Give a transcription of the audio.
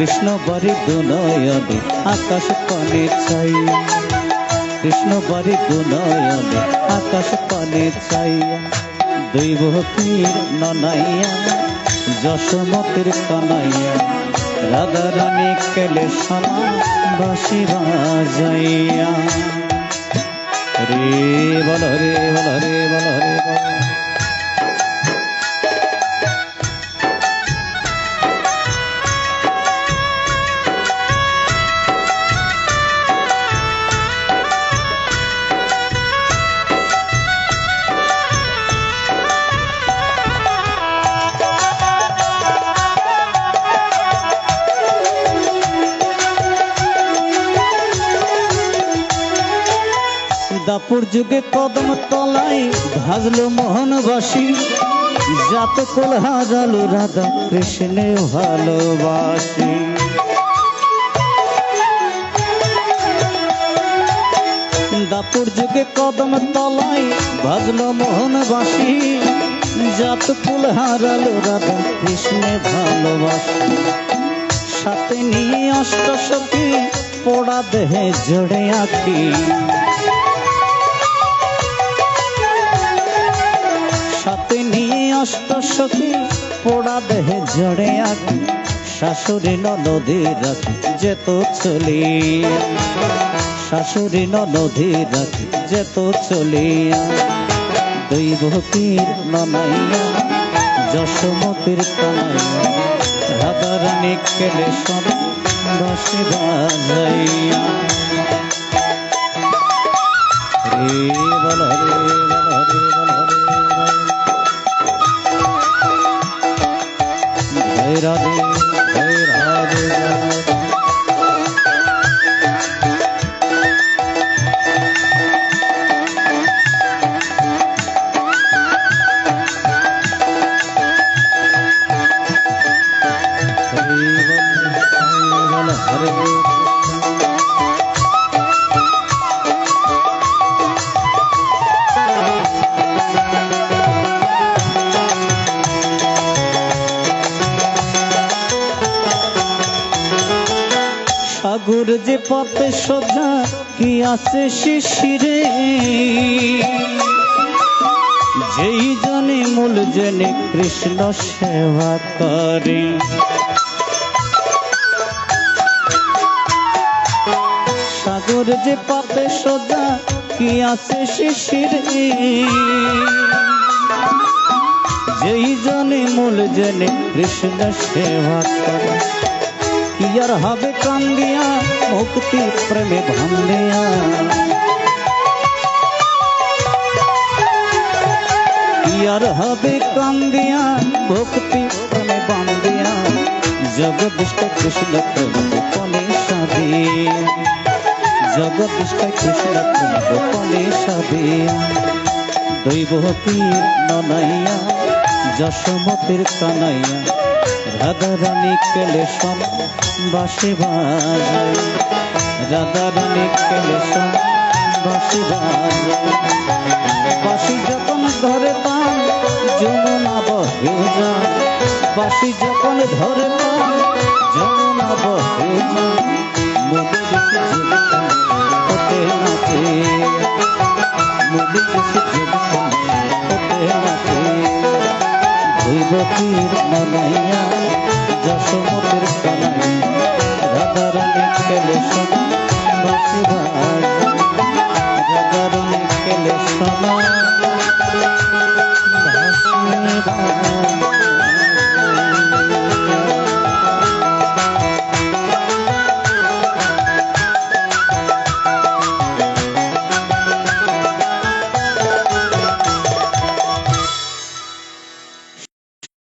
কৃষ্ণ বাড়ি দুনয়নে আকাশ পানে চাই, কৃষ্ণ বাড়ি দুনয়নে আকাশ পানে চাই। দৈবতীর ননাইয়া যশোমতির কানাইয়া, রাধা রানী কেলে সোনা বাঁশি বাজাইয়া। রে বল রে বল রে বল রে বল। দাপুর যুগে কদম তলায় ভাজলো মোহনবাসী, জাত কুল হারালো রাধা কৃষ্ণে ভালোবাসি। দাপুর যুগে কদম তলায় ভাজলো মোহনবাসী, জাত কুল হারালো রাধা কৃষ্ণে ভালোবাসি। সাথে নিয়ে অষ্টসখী পোড়া দেহে জড়ে আঁকি, সাথে নিয়ে অষ্টসখী পোড়া দেহে জড়ে আঁকি। শাশুড়ি ননদী রাখি যেত চলিয়া, শাশুড়ি ননদী রাখি যেত চলিয়া। দৈবতীর ননাইয়া যশোমতির কানাইয়া, রাধা রানী কেলে সোনা বাঁশি বাজাইয়া। রে বল রে বল রে বল রে। জয় রাধে জয় রাধে। সাগর যে পথে সোজা কি আছে শিশিরে, যেই জনে মূল জনে কৃষ্ণ সেবা করে। সাগর যে পথে সোজা কি আছে শিশিরে, যেই জনে মূল জনে কৃষ্ণ সেবা করে। কি আর হবে কান্দিয়া মুক্তি প্রেমে ভান্দিয়া, কি আর হবে কান্দিয়া ভক্তি প্রেমে বান্দিয়া। জগদীষ্ট কৃষ্ণ প্রেম গোপনে সাধিয়া, জগদীষ্ট কৃষ্ণ প্রেম গোপনে সাধিয়া। দৈবতীর ননাইয়া যশোমতির কানাইয়া, রাধা রানী কেলে সোনা বাঁশি বাজাই, রাধা রানী কেলে সোনা বাঁশি বাজাই। বাঁশি যখন ধরে পান যমুনা বহে যায়, বাঁশি যখন ধরে পান যমুনা বহে যায়। মুদে বেশি জীবন হতে নাতে, মুদে বেশি জীবন হতে নাতে। দৈবতীর ননাইয়া যশোমতির কানাইয়া, রাধা রানী কেলে সোনা বাঁশি বাজাই, রাধা রানী কেলে সোনা।